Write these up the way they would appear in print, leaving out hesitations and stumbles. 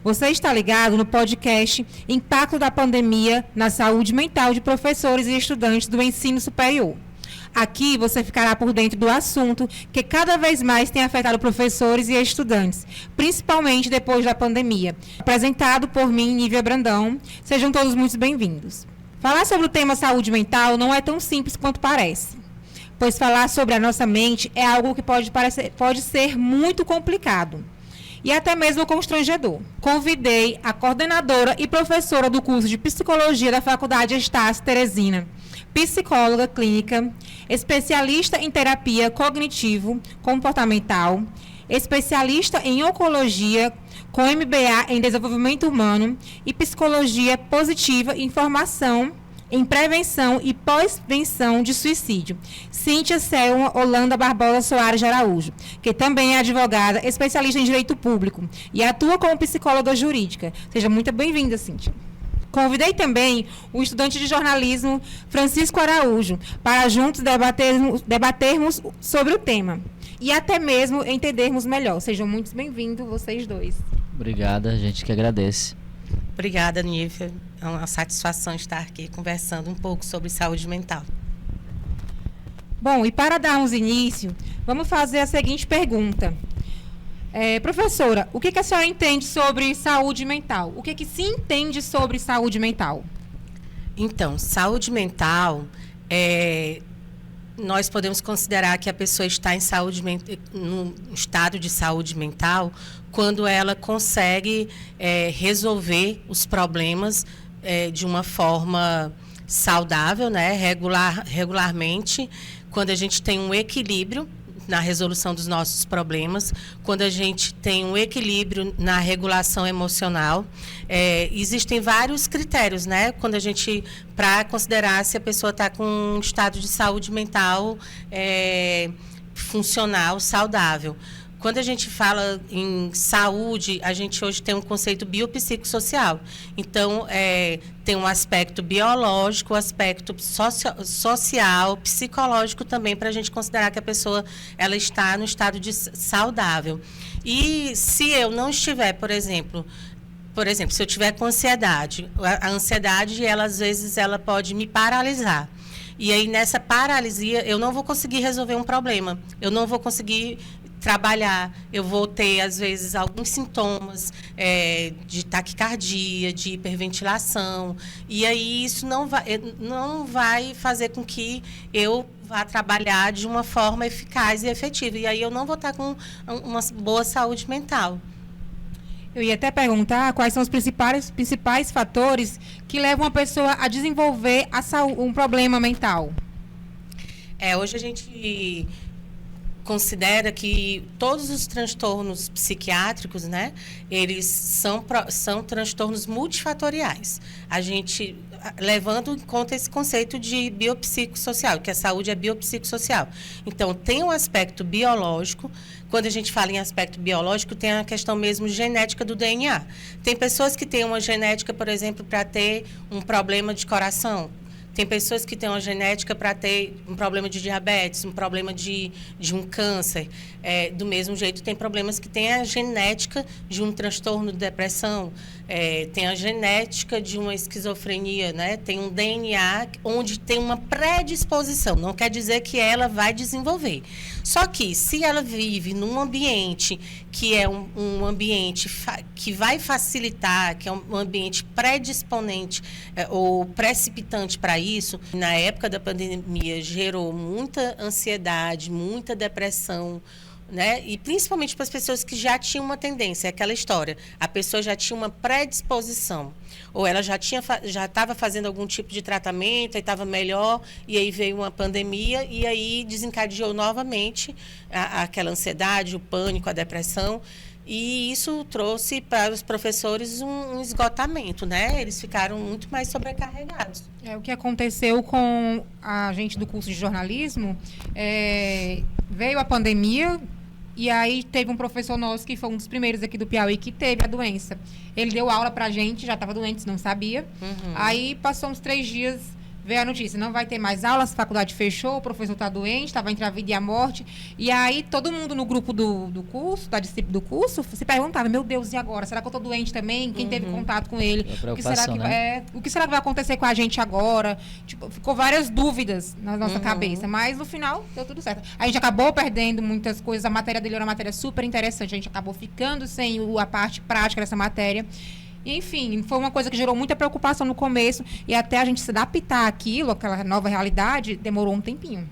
Você está ligado no podcast Impacto da Pandemia na Saúde Mental de Professores e Estudantes do Ensino Superior. Aqui você ficará por dentro do assunto que cada vez mais tem afetado professores e estudantes, principalmente depois da pandemia. Apresentado por mim, Nívia Brandão. Sejam todos muito bem-vindos. Falar sobre o tema saúde mental não é tão simples quanto parece, pois falar sobre a nossa mente é algo que pode ser muito complicado e até mesmo constrangedor. Convidei a coordenadora e professora do curso de Psicologia da Faculdade Estácio Teresina, psicóloga clínica, especialista em terapia cognitivo-comportamental, especialista em oncologia com MBA em desenvolvimento humano e psicologia positiva e formação em prevenção e pós-venção de suicídio, Cíntia Selma Holanda Barbosa Soares de Araújo, que também é advogada, especialista em direito público e atua como psicóloga jurídica. Seja muito bem-vinda, Cíntia. Convidei também o estudante de jornalismo Francisco Araújo para juntos debatermos sobre o tema e até mesmo entendermos melhor. Sejam muito bem-vindos vocês dois. Obrigada, a gente que agradece. Obrigada, Nívia. É uma satisfação estar aqui conversando um pouco sobre saúde mental. Bom, e para darmos início, vamos fazer a seguinte pergunta. Professora, o que a senhora entende sobre saúde mental? O que se entende sobre saúde mental? Então, saúde mental, nós podemos considerar que a pessoa está em num estado de saúde mental quando ela consegue resolver os problemas de uma forma saudável, né? Regularmente, quando a gente tem um equilíbrio na resolução dos nossos problemas, quando a gente tem um equilíbrio na regulação emocional. Existem vários critérios, né? Quando a gente, para considerar se a pessoa está com um estado de saúde mental funcional, saudável. Quando a gente fala em saúde, a gente hoje tem um conceito biopsicossocial. Então, tem um aspecto biológico, um aspecto social, psicológico também, para a gente considerar que a pessoa ela está no estado de saudável. E se eu não estiver, por exemplo, se eu tiver com ansiedade, a ansiedade, ela, às vezes, ela pode me paralisar. E aí, nessa paralisia, eu não vou conseguir resolver um problema. Eu não vou conseguir trabalhar, eu vou ter, às vezes, alguns sintomas de taquicardia, de hiperventilação, e aí isso não vai fazer com que eu vá trabalhar de uma forma eficaz e efetiva, e aí eu não vou estar com uma boa saúde mental. Eu ia até perguntar quais são os principais fatores que levam a pessoa a desenvolver um problema mental. Hoje a gente considera que todos os transtornos psiquiátricos, né, eles são transtornos multifatoriais. A gente, levando em conta esse conceito de biopsicossocial, que a saúde é biopsicossocial. Então, tem um aspecto biológico. Quando a gente fala em aspecto biológico, tem a questão mesmo genética do DNA. Tem pessoas que têm uma genética, por exemplo, para ter um problema de coração. Tem pessoas que têm uma genética para ter um problema de diabetes, um problema de um câncer. Do mesmo jeito, tem problemas que têm a genética de um transtorno de depressão, tem a genética de uma esquizofrenia, né? Tem um DNA onde tem uma predisposição, não quer dizer que ela vai desenvolver. Só que, se ela vive num ambiente que é um ambiente que vai facilitar, que é um ambiente predisponente ou precipitante para isso, na época da pandemia gerou muita ansiedade, muita depressão, né? E principalmente para as pessoas que já tinham uma tendência, é aquela história, a pessoa já tinha uma predisposição, ou ela já estava fazendo algum tipo de tratamento e estava melhor, e aí veio uma pandemia e aí desencadeou novamente aquela ansiedade, o pânico, a depressão. E isso trouxe para os professores um esgotamento, né? Eles ficaram muito mais sobrecarregados. O que aconteceu com a gente do curso de jornalismo, veio a pandemia e aí teve um professor nosso que foi um dos primeiros aqui do Piauí que teve a doença. Ele deu aula para a gente, já estava doente, não sabia. Uhum. Aí passou uns 3 dias, veio a notícia, não vai ter mais aulas, a faculdade fechou, o professor está doente, estava entre a vida e a morte. E aí todo mundo no grupo do curso, da discípula do curso, se perguntava, meu Deus, e agora? Será que eu estou doente também? Quem teve contato com ele? O que será que vai acontecer com a gente agora? Tipo, ficou várias dúvidas na nossa cabeça, mas no final deu tudo certo. A gente acabou perdendo muitas coisas, a matéria dele era uma matéria super interessante, a gente acabou ficando sem a parte prática dessa matéria. Enfim, foi uma coisa que gerou muita preocupação no começo e até a gente se adaptar àquilo, àquela nova realidade, demorou um tempinho.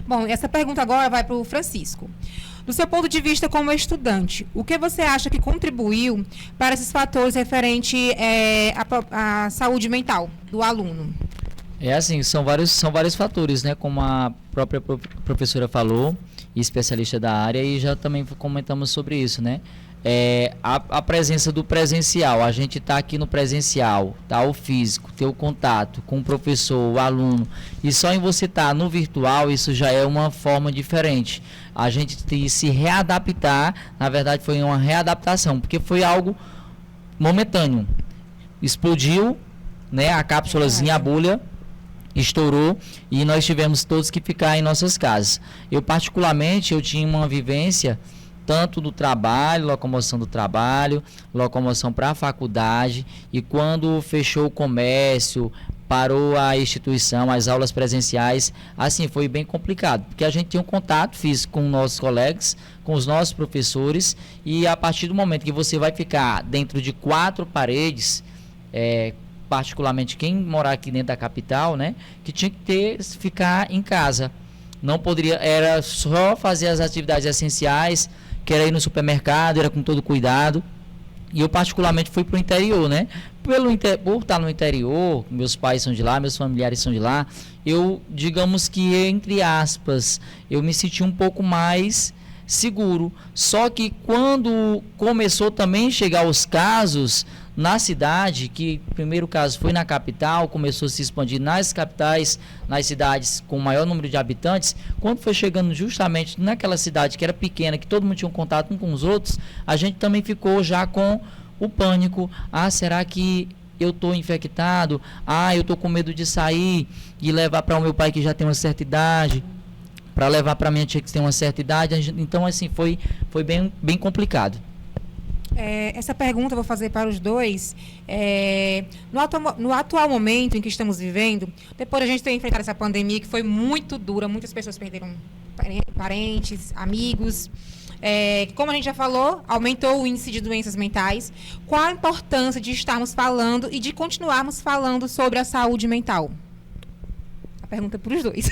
Bom, essa pergunta agora vai para o Francisco. Do seu ponto de vista como estudante, o que você acha que contribuiu para esses fatores referentes à saúde mental do aluno? Assim, são vários fatores, né? Como a própria professora falou, especialista da área, e já também comentamos sobre isso, né? A presença do presencial, a gente está aqui no presencial, tá? O físico, ter o contato com o professor, o aluno, e só em você estar no virtual, isso já é uma forma diferente. A gente tem que se readaptar, na verdade foi uma readaptação, porque foi algo momentâneo. Explodiu, né? A cápsulazinha, a bolha, estourou e nós tivemos todos que ficar em nossas casas. Eu particularmente, eu tinha uma vivência tanto do trabalho, locomoção do trabalho, locomoção para a faculdade, e quando fechou o comércio, parou a instituição, as aulas presenciais, assim, foi bem complicado, porque a gente tinha um contato físico com nossos colegas, com os nossos professores, e a partir do momento que você vai ficar dentro de 4 paredes, particularmente quem morar aqui dentro da capital, né, que tinha que ficar em casa, não poderia, era só fazer as atividades essenciais, que era ir no supermercado, era com todo cuidado. E eu particularmente fui para o interior, né? Por estar no interior, meus pais são de lá, meus familiares são de lá, eu, digamos que, entre aspas, eu me senti um pouco mais seguro. Só que quando começou também a chegar os casos na cidade, que o primeiro caso foi na capital, começou a se expandir nas capitais, nas cidades com maior número de habitantes, quando foi chegando justamente naquela cidade que era pequena, que todo mundo tinha um contato um com os outros, a gente também ficou já com o pânico. Será que eu estou infectado? Eu estou com medo de sair e levar para o meu pai que já tem uma certa idade, para levar para a minha tia que tem uma certa idade. Então, assim, foi bem complicado. Essa pergunta eu vou fazer para os dois. No atual momento em que estamos vivendo, depois a gente ter enfrentado essa pandemia que foi muito dura, muitas pessoas perderam parentes, amigos. Como a gente já falou, aumentou o índice de doenças mentais. Qual a importância de estarmos falando e de continuarmos falando sobre a saúde mental? A pergunta é para os dois.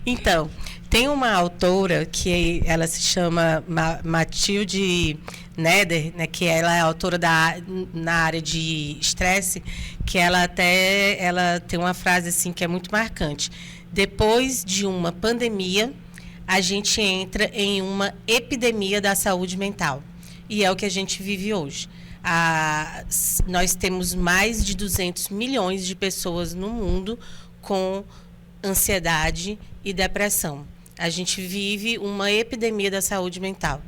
Então, tem uma autora que ela se chama Matilde Neder, né, que ela é autora na área de estresse, que ela tem uma frase assim que é muito marcante. Depois de uma pandemia, a gente entra em uma epidemia da saúde mental. E é o que a gente vive hoje. Nós temos mais de 200 milhões de pessoas no mundo com ansiedade e depressão. A gente vive uma epidemia da saúde mental.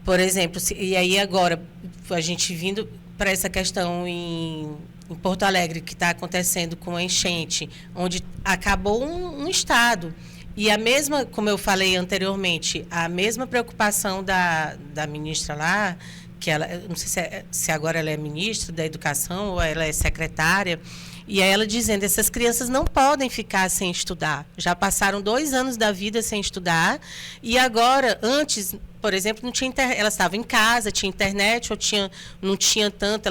Por exemplo, e aí agora, a gente vindo para essa questão em Porto Alegre, que está acontecendo com a enchente, onde acabou um estado. E a mesma, como eu falei anteriormente, a mesma preocupação da ministra lá, que ela, não sei se agora ela é ministra da Educação ou ela é secretária, e ela dizendo, essas crianças não podem ficar sem estudar. Já passaram 2 anos da vida sem estudar, e agora, antes, por exemplo, não tinha elas estavam em casa, tinha internet, não tinha tanto,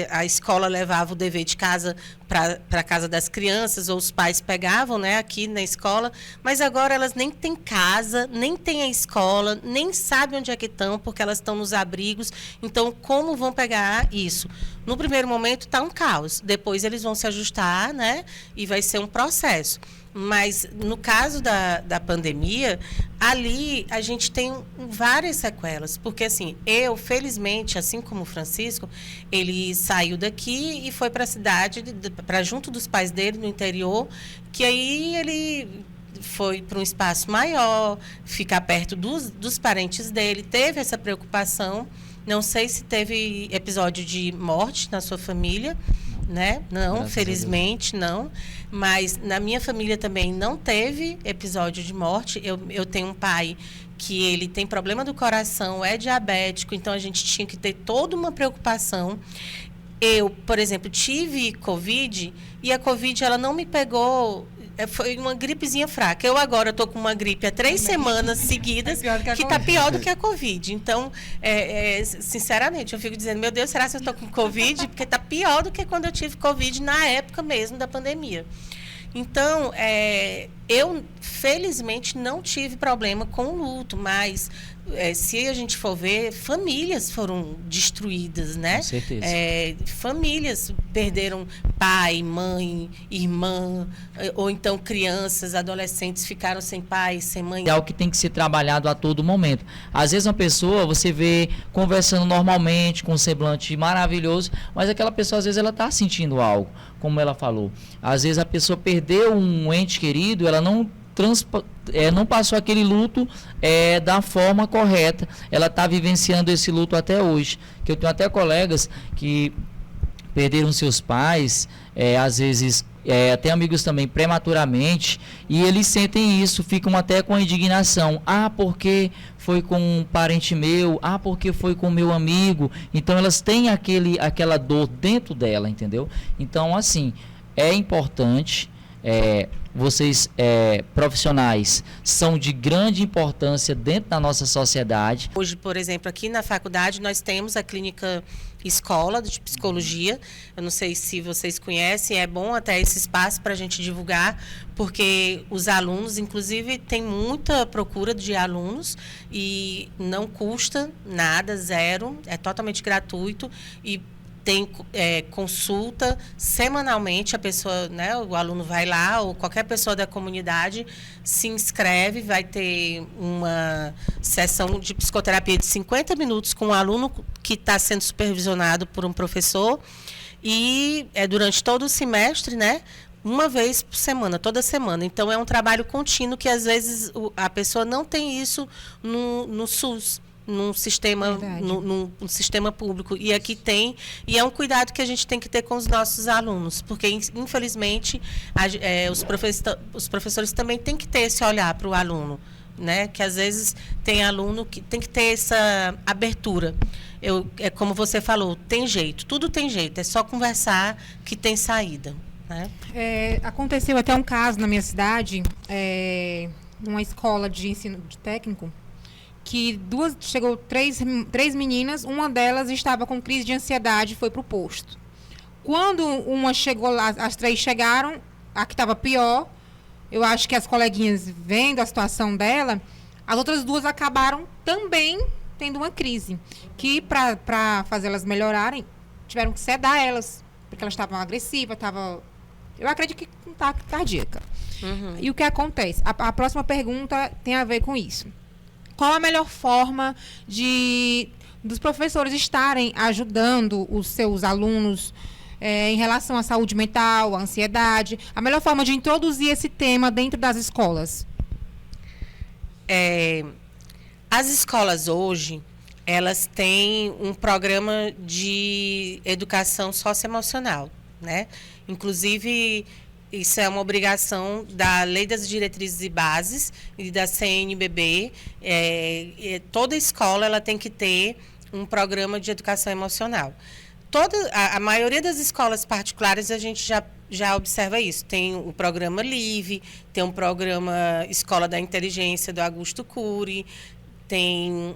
a escola levava o dever de casa para a casa das crianças, ou os pais pegavam, né, aqui na escola, mas agora elas nem têm casa, nem têm a escola, nem sabem onde é que estão, porque elas estão nos abrigos. Então, como vão pegar isso? No primeiro momento está um caos, depois eles vão se ajustar, né, e vai ser um processo. Mas, no caso da pandemia, ali a gente tem várias sequelas. Porque, assim, felizmente, assim como o Francisco, ele saiu daqui e foi para a cidade, para junto dos pais dele, no interior, que aí ele foi para um espaço maior, ficar perto dos parentes dele, teve essa preocupação. Não sei se teve episódio de morte na sua família, né? Não, Graças felizmente não. Mas na minha família também não teve episódio de morte. Eu tenho um pai que ele tem problema do coração, é diabético, então a gente tinha que ter toda uma preocupação. Eu, por exemplo, tive Covid e a Covid ela não me pegou, foi uma gripezinha fraca. Eu agora estou com uma gripe há 3 semanas seguidas que está pior do que a Covid. Então, sinceramente, eu fico dizendo, meu Deus, será que eu estou com Covid? Porque está pior do que quando eu tive Covid na época mesmo da pandemia. Então, eu, felizmente, não tive problema com o luto, mas se a gente for ver, famílias foram destruídas, né? Com certeza. Famílias perderam pai, mãe, irmã, ou então crianças, adolescentes ficaram sem pai, sem mãe. É algo que tem que ser trabalhado a todo momento. Às vezes uma pessoa, você vê conversando normalmente, com um semblante maravilhoso, mas aquela pessoa, às vezes, ela está sentindo algo, como ela falou. Às vezes a pessoa perdeu um ente querido, ela não passou aquele luto da forma correta. Ela está vivenciando esse luto até hoje. Que eu tenho até colegas que perderam seus pais, às vezes até amigos também, prematuramente, e eles sentem isso, ficam até com a indignação. Porque foi com um parente meu, porque foi com meu amigo. Então elas têm aquela dor dentro dela, entendeu? Então, assim, é importante... vocês profissionais são de grande importância dentro da nossa sociedade. Hoje, por exemplo, aqui na faculdade nós temos a clínica escola de psicologia. Eu não sei se vocês conhecem, é bom até esse espaço para a gente divulgar, porque os alunos, inclusive, tem muita procura de alunos e não custa nada, zero, é totalmente gratuito e tem consulta semanalmente, a pessoa, né, o aluno vai lá, ou qualquer pessoa da comunidade se inscreve, vai ter uma sessão de psicoterapia de 50 minutos com um aluno que está sendo supervisionado por um professor, e durante todo o semestre, né, uma vez por semana, toda semana. Então, é um trabalho contínuo que, às vezes, a pessoa não tem isso no SUS. Num sistema público, e aqui tem, e é um cuidado que a gente tem que ter com os nossos alunos, porque infelizmente os professores também têm que ter esse olhar para o aluno, né? Que às vezes tem aluno que tem que ter essa abertura. Como você falou, tem jeito, tudo tem jeito, é só conversar que tem saída, né? Aconteceu até um caso na minha cidade, numa escola de ensino técnico, que chegou três meninas, uma delas estava com crise de ansiedade e foi para o posto. Quando uma chegou lá, as 3 chegaram, a que estava pior, eu acho que as coleguinhas, vendo a situação dela, as outras 2 acabaram também tendo uma crise, que para fazer elas melhorarem, tiveram que sedar elas, porque elas estavam agressivas, eu acredito que com ataque cardíaca. Uhum. E o que acontece? A próxima pergunta tem a ver com isso. Qual a melhor forma dos professores estarem ajudando os seus alunos em relação à saúde mental, à ansiedade? A melhor forma de introduzir esse tema dentro das escolas? As escolas hoje, elas têm um programa de educação socioemocional, né? Inclusive, isso é uma obrigação da Lei das Diretrizes e Bases e da CNBB. Toda escola ela tem que ter um programa de educação emocional. A maioria das escolas particulares a gente já observa isso. Tem o programa LIVE, tem um programa Escola da Inteligência do Augusto Cury, tem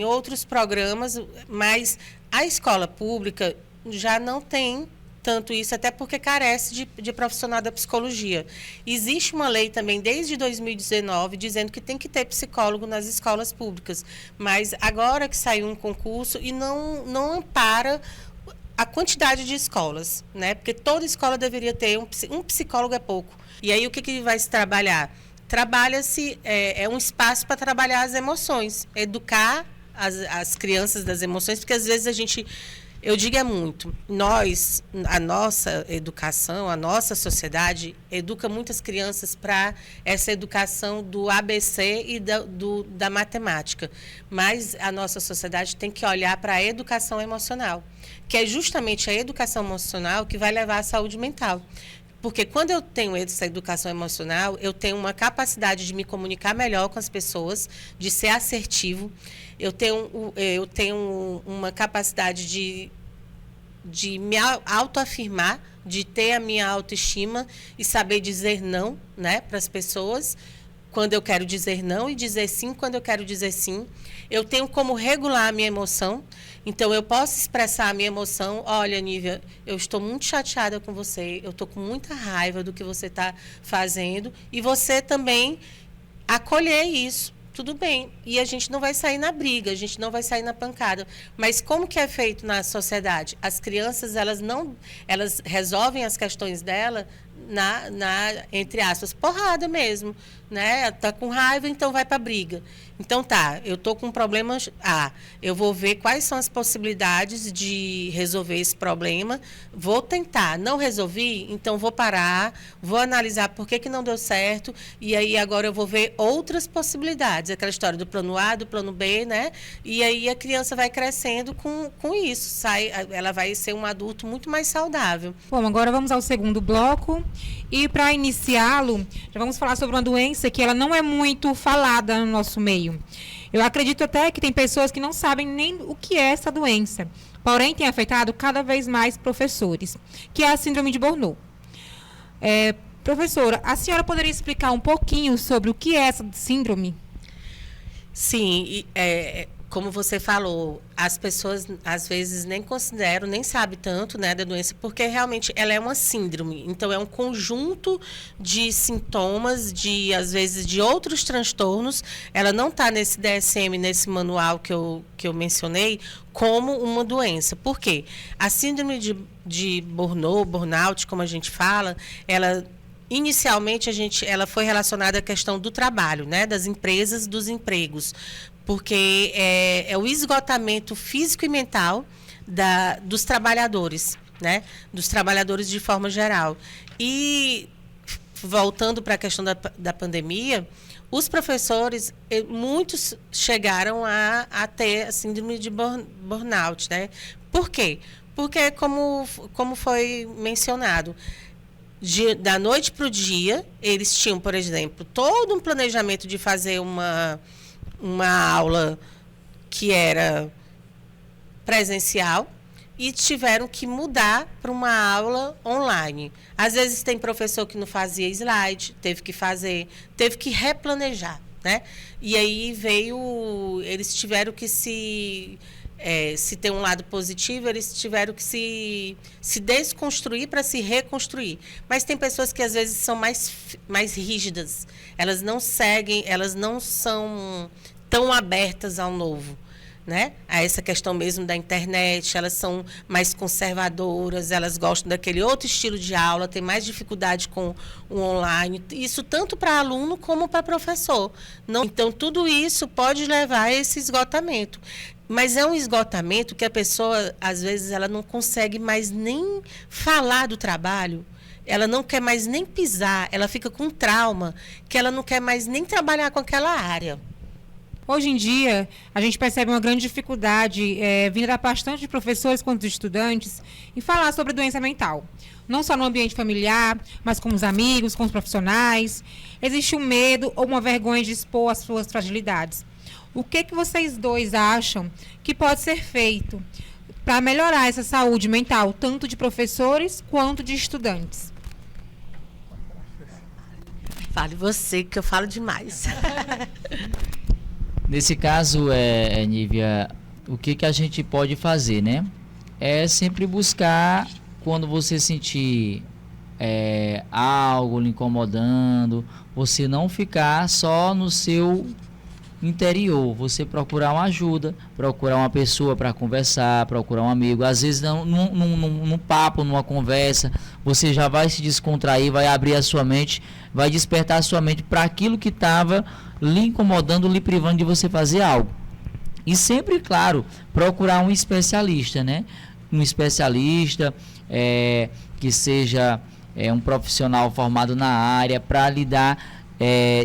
outros programas, mas a escola pública já não tem tanto isso, até porque carece de profissional da psicologia. Existe uma lei também, desde 2019, dizendo que tem que ter psicólogo nas escolas públicas, mas agora que saiu um concurso e não ampara a quantidade de escolas, né? Porque toda escola deveria ter um psicólogo, é pouco. E aí o que vai se trabalhar? Trabalha-se, um espaço para trabalhar as emoções, educar as crianças das emoções, porque às vezes a gente Eu digo é muito. Nós, a nossa educação, a nossa sociedade educa muitas crianças para essa educação do ABC e da matemática. Mas a nossa sociedade tem que olhar para a educação emocional, que é justamente a educação emocional que vai levar à saúde mental. Porque quando eu tenho essa educação emocional, eu tenho uma capacidade de me comunicar melhor com as pessoas, de ser assertivo. Eu tenho uma capacidade de me autoafirmar, de ter a minha autoestima e saber dizer não, né, para as pessoas, quando eu quero dizer não, e dizer sim quando eu quero dizer sim. Eu tenho como regular a minha emoção. Então, eu posso expressar a minha emoção. Olha, Nívia, eu estou muito chateada com você. Eu estou com muita raiva do que você está fazendo. E você também acolher isso. Tudo bem. E a gente não vai sair na briga, a gente não vai sair na pancada. Mas como que é feito na sociedade? As crianças, elas resolvem as questões dela entre aspas, porrada mesmo, né? Tá com raiva, então vai para briga. Então tá, eu tô com problemas, eu vou ver quais são as possibilidades de resolver esse problema, vou tentar, não resolvi, então vou parar, vou analisar por que não deu certo, e aí agora eu vou ver outras possibilidades, aquela história do plano A, do plano B, né? E aí a criança vai crescendo com isso, ela vai ser um adulto muito mais saudável. Bom, agora vamos ao segundo bloco. E para iniciá-lo, já vamos falar sobre uma doença que ela não é muito falada no nosso meio. Eu acredito até que tem pessoas que não sabem nem o que é essa doença, porém tem afetado cada vez mais professores, que é a síndrome de Burnout. Professora, a senhora poderia explicar um pouquinho sobre o que é essa síndrome? Sim, como você falou, as pessoas às vezes nem consideram, nem sabem tanto, né, da doença, porque realmente ela é uma síndrome. Então, é um conjunto de sintomas, às vezes, de outros transtornos. Ela não está nesse DSM, nesse manual que eu mencionei, como uma doença. Por quê? A síndrome de burnout, como a gente fala, ela... Inicialmente, ela foi relacionada à questão do trabalho, né, das empresas, dos empregos, porque é o esgotamento físico e mental dos trabalhadores, né, dos trabalhadores de forma geral. E, voltando para a questão da pandemia, os professores, muitos chegaram a ter a síndrome de burnout, né? Por quê? Porque, como foi mencionado, da noite para o dia, eles tinham, por exemplo, todo um planejamento de fazer uma aula que era presencial e tiveram que mudar para uma aula online. Às vezes tem professor que não fazia slide, teve que replanejar, né? E aí eles tiveram que se tem um lado positivo, eles tiveram que se desconstruir para se reconstruir. Mas tem pessoas que às vezes são mais rígidas, elas não seguem, elas não são tão abertas ao novo, né? A essa questão mesmo da internet, elas são mais conservadoras, elas gostam daquele outro estilo de aula, tem mais dificuldade com o online, isso tanto para aluno como para professor. Então, tudo isso pode levar a esse esgotamento. Mas é um esgotamento que a pessoa, às vezes, ela não consegue mais nem falar do trabalho, ela não quer mais nem pisar, ela fica com trauma, que ela não quer mais nem trabalhar com aquela área. Hoje em dia, a gente percebe uma grande dificuldade, vinda da parte tanto de professores quanto de estudantes, em falar sobre doença mental. Não só no ambiente familiar, mas com os amigos, com os profissionais. Existe um medo ou uma vergonha de expor as suas fragilidades. O que vocês dois acham que pode ser feito para melhorar essa saúde mental, tanto de professores quanto de estudantes? Fale você, que eu falo demais. Nesse caso, Nívia, o que a gente pode fazer, né? É sempre buscar, quando você sentir algo lhe incomodando, você não ficar só no seu interior, você procurar uma ajuda, procurar uma pessoa para conversar, procurar um amigo. Às vezes, num papo, numa conversa, você já vai se descontrair, vai abrir a sua mente, vai despertar a sua mente para aquilo que estava lhe incomodando, lhe privando de você fazer algo. E sempre, claro, procurar um especialista, né? um especialista, que seja um profissional formado na área, para lhe dar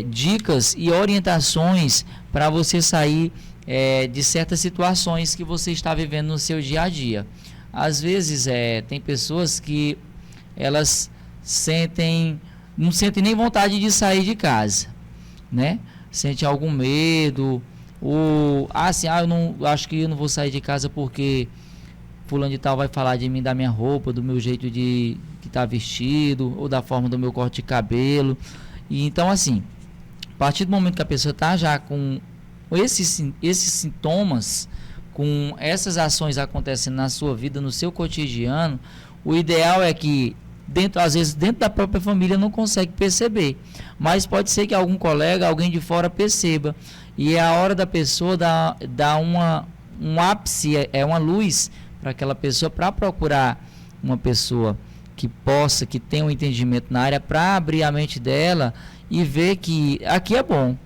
dicas e orientações para você sair de certas situações que você está vivendo no seu dia a dia. Às vezes tem pessoas que elas não sentem nem vontade de sair de casa, né? Sente algum medo, ou eu não acho que eu não vou sair de casa porque fulano de tal vai falar de mim, da minha roupa, do meu jeito de que tá vestido, ou da forma do meu corte de cabelo. E então, assim, a partir do momento que a pessoa tá já com esses sintomas, com essas ações acontecendo na sua vida, no seu cotidiano, o ideal é que às vezes dentro da própria família não consegue perceber, mas pode ser que algum colega, alguém de fora perceba, e é a hora da pessoa dar um ápice, uma luz para aquela pessoa, para procurar uma pessoa que tenha um entendimento na área, para abrir a mente dela e ver que aqui é bom,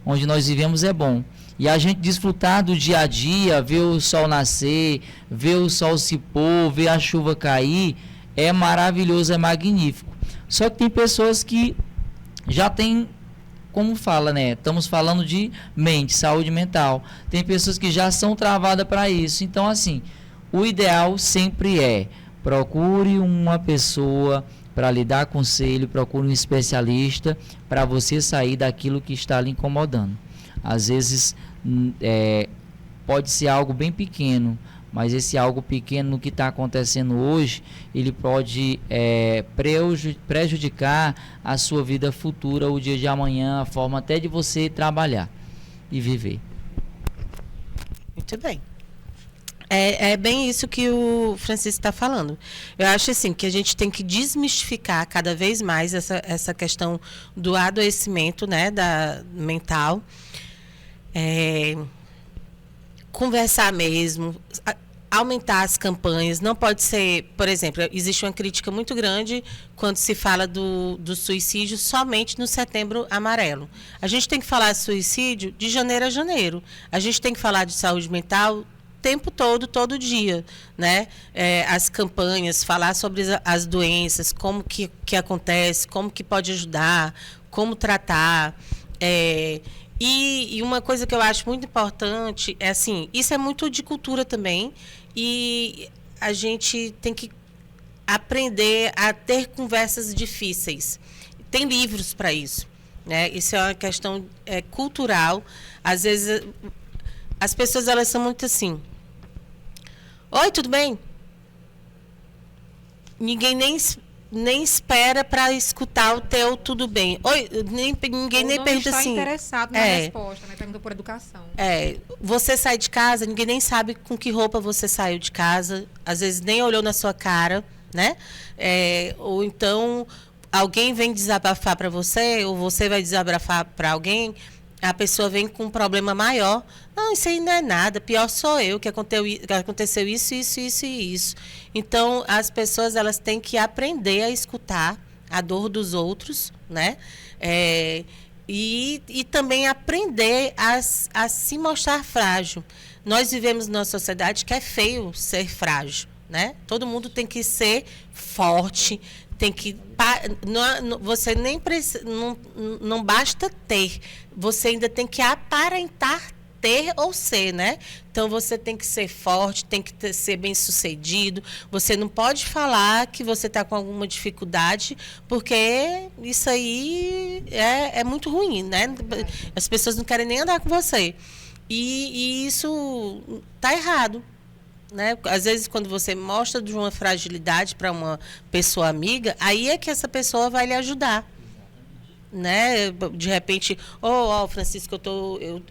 onde nós vivemos é bom. E a gente desfrutar do dia a dia, ver o sol nascer, ver o sol se pôr, ver a chuva cair, é maravilhoso, é magnífico. Só que tem pessoas que já têm, como fala, né? Estamos falando de mente, saúde mental. Tem pessoas que já são travadas para isso. Então, assim, o ideal sempre procure uma pessoa para lhe dar conselho, procure um especialista para você sair daquilo que está lhe incomodando. Às vezes pode ser algo bem pequeno, mas esse algo pequeno no que está acontecendo hoje, ele pode prejudicar a sua vida futura, o dia de amanhã, a forma até de você trabalhar e viver. Muito bem. É bem isso que o Francisco está falando. Eu acho assim que a gente tem que desmistificar cada vez mais essa questão do adoecimento, né, mental. Conversar mesmo, aumentar as campanhas. Não pode ser, por exemplo, existe uma crítica muito grande quando se fala do suicídio somente no Setembro Amarelo. A gente tem que falar de suicídio de janeiro a janeiro. A gente tem que falar de saúde mental tempo todo dia, né? As campanhas, falar sobre as doenças, como que acontece, como que pode ajudar, como tratar. E uma coisa que eu acho muito importante é assim, isso é muito de cultura também, e a gente tem que aprender a ter conversas difíceis. Tem livros para isso, né? Isso é uma questão cultural. Às vezes as pessoas elas são muito assim: oi, tudo bem? Ninguém nem espera para escutar o teu tudo bem. Oi, ninguém nem pergunta assim. Não está interessado na resposta, né? Pergunta por educação. Você sai de casa, ninguém nem sabe com que roupa você saiu de casa, às vezes nem olhou na sua cara, né? Ou então alguém vem desabafar para você, ou você vai desabafar para alguém, a pessoa vem com um problema maior. Não, isso aí não é nada, pior sou eu, que aconteceu isso. Então, as pessoas elas têm que aprender a escutar a dor dos outros, né? E também aprender a se mostrar frágil. Nós vivemos numa sociedade que é feio ser frágil, né? Todo mundo tem que ser forte, tem que você nem precisa, não basta ter, você ainda tem que aparentar ter ou ser, né? Então você tem que ser forte, tem que ser bem-sucedido. Você não pode falar que você está com alguma dificuldade, porque isso aí é muito ruim, né? As pessoas não querem nem andar com você. E isso está errado, né? Às vezes, quando você mostra de uma fragilidade para uma pessoa amiga, aí é que essa pessoa vai lhe ajudar, né? De repente, Francisco,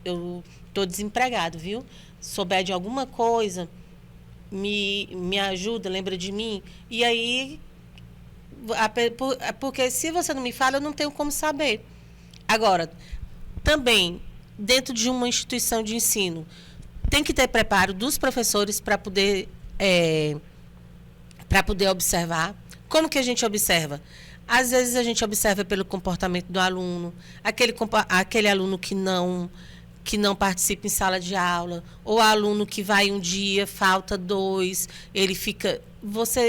eu tô desempregado, viu? Souber de alguma coisa, me ajuda, lembra de mim. E aí, porque se você não me fala, eu não tenho como saber. Agora, também, dentro de uma instituição de ensino, tem que ter preparo dos professores para poder observar. Como que a gente observa? Às vezes a gente observa pelo comportamento do aluno, aquele aluno que não que não participa em sala de aula, ou aluno que vai um dia, falta 2, ele fica...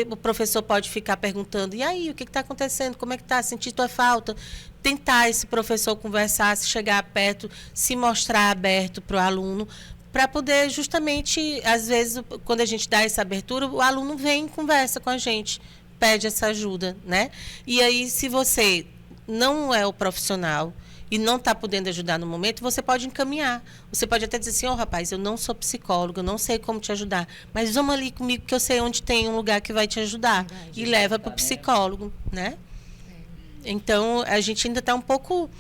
o professor pode ficar perguntando, e aí, o que está acontecendo? Como é que está? Senti tua falta? Tentar esse professor conversar, se chegar perto, se mostrar aberto para o aluno, para poder justamente, às vezes, quando a gente dá essa abertura, o aluno vem e conversa com a gente, pede essa ajuda, né? E aí, se você não é o profissional e não está podendo ajudar no momento, você pode encaminhar. Você pode até dizer assim, rapaz, eu não sou psicólogo, eu não sei como te ajudar, mas vamos ali comigo que eu sei onde tem um lugar que vai te ajudar. E leva para o psicólogo, né? Então, a gente ainda está um pouco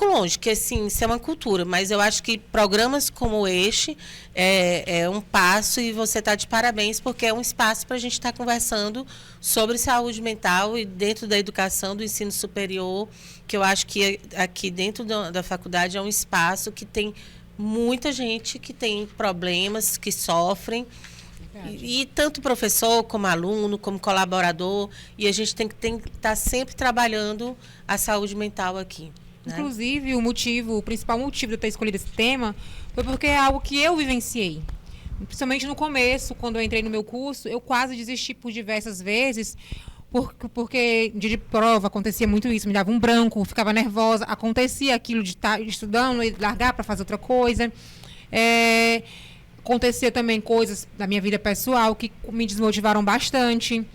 longe, que assim, isso é uma cultura, mas eu acho que programas como este é um passo e você está de parabéns, porque é um espaço para a gente estar conversando sobre saúde mental e dentro da educação, do ensino superior, que eu acho que aqui dentro da faculdade é um espaço que tem muita gente que tem problemas, que sofrem, e tanto professor, como aluno, como colaborador, e a gente tem que estar sempre trabalhando a saúde mental aqui. Né? Inclusive, o principal motivo de eu ter escolhido esse tema foi porque é algo que eu vivenciei. Principalmente no começo, quando eu entrei no meu curso, eu quase desisti por diversas vezes, porque dia de prova acontecia muito isso, me dava um branco, ficava nervosa, acontecia aquilo de estar estudando e largar para fazer outra coisa. Acontecia também coisas da minha vida pessoal que me desmotivaram bastante.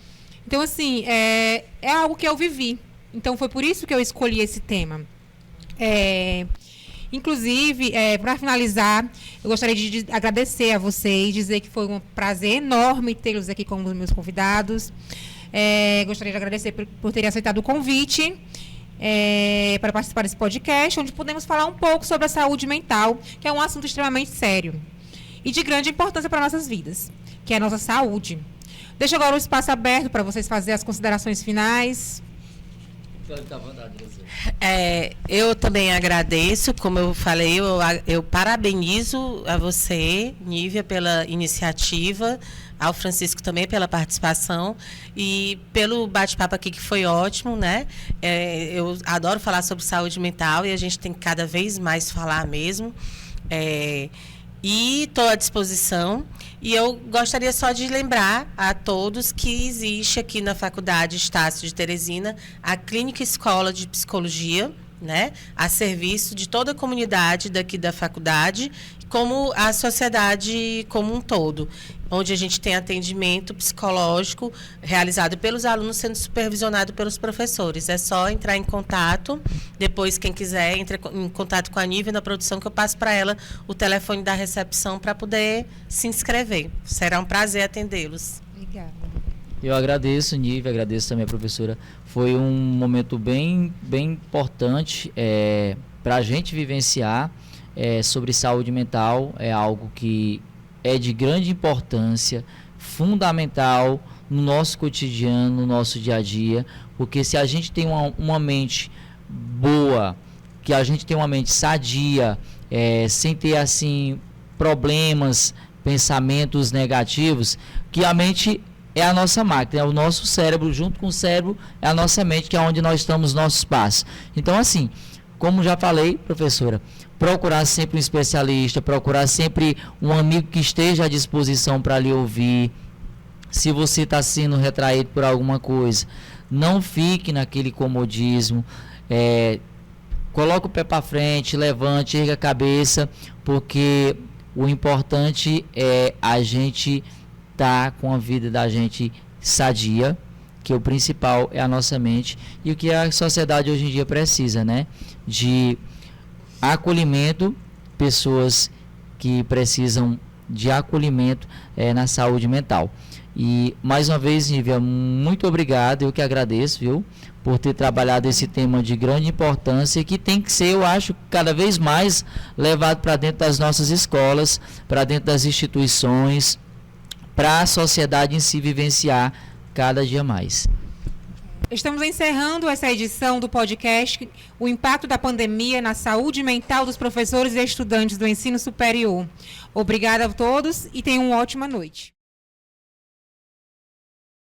Então, assim, é algo que eu vivi. Então, foi por isso que eu escolhi esse tema. Inclusive, para finalizar, eu gostaria de agradecer a vocês, dizer que foi um prazer enorme tê-los aqui como meus convidados. Gostaria de agradecer por terem aceitado o convite para participar desse podcast, onde podemos falar um pouco sobre a saúde mental, que é um assunto extremamente sério e de grande importância para nossas vidas, que é a nossa saúde. Deixo agora o espaço aberto para vocês fazerem as considerações finais. Eu também agradeço, como eu falei, eu parabenizo a você, Nívia, pela iniciativa, ao Francisco também pela participação e pelo bate-papo aqui que foi ótimo, né? Eu adoro falar sobre saúde mental e a gente tem que cada vez mais falar mesmo. E estou à disposição. E eu gostaria só de lembrar a todos que existe aqui na Faculdade Estácio de Teresina a Clínica Escola de Psicologia, né, a serviço de toda a comunidade daqui da faculdade, como a sociedade como um todo, onde a gente tem atendimento psicológico realizado pelos alunos, sendo supervisionado pelos professores. É só entrar em contato, depois quem quiser entra em contato com a Nívia na produção, que eu passo para ela o telefone da recepção para poder se inscrever. Será um prazer atendê-los. Obrigada. Eu agradeço, Nívia, agradeço também a professora. Foi um momento bem importante para a gente vivenciar sobre saúde mental. É algo que é de grande importância, fundamental no nosso cotidiano, no nosso dia a dia, porque se a gente tem uma mente boa, que a gente tem uma mente sadia, sem ter assim problemas, pensamentos negativos, que a mente é a nossa máquina, é o nosso cérebro, junto com o cérebro é a nossa mente, que é onde nós estamos, nossos passos. Então, assim, como já falei, professora, procurar sempre um especialista, procurar sempre um amigo que esteja à disposição para lhe ouvir. Se você está sendo retraído por alguma coisa, não fique naquele comodismo, coloque o pé para frente, levante, erga a cabeça, porque o importante é a gente estar com a vida da gente sadia, que o principal é a nossa mente, e o que a sociedade hoje em dia precisa, né? De acolhimento, pessoas que precisam de acolhimento na saúde mental. E mais uma vez, Nívia, muito obrigado, eu que agradeço, viu, por ter trabalhado esse tema de grande importância, que tem que ser, eu acho, cada vez mais levado para dentro das nossas escolas, para dentro das instituições, para a sociedade em si vivenciar cada dia mais. Estamos encerrando essa edição do podcast O Impacto da Pandemia na Saúde Mental dos Professores e Estudantes do Ensino Superior. Obrigada a todos e tenham uma ótima noite.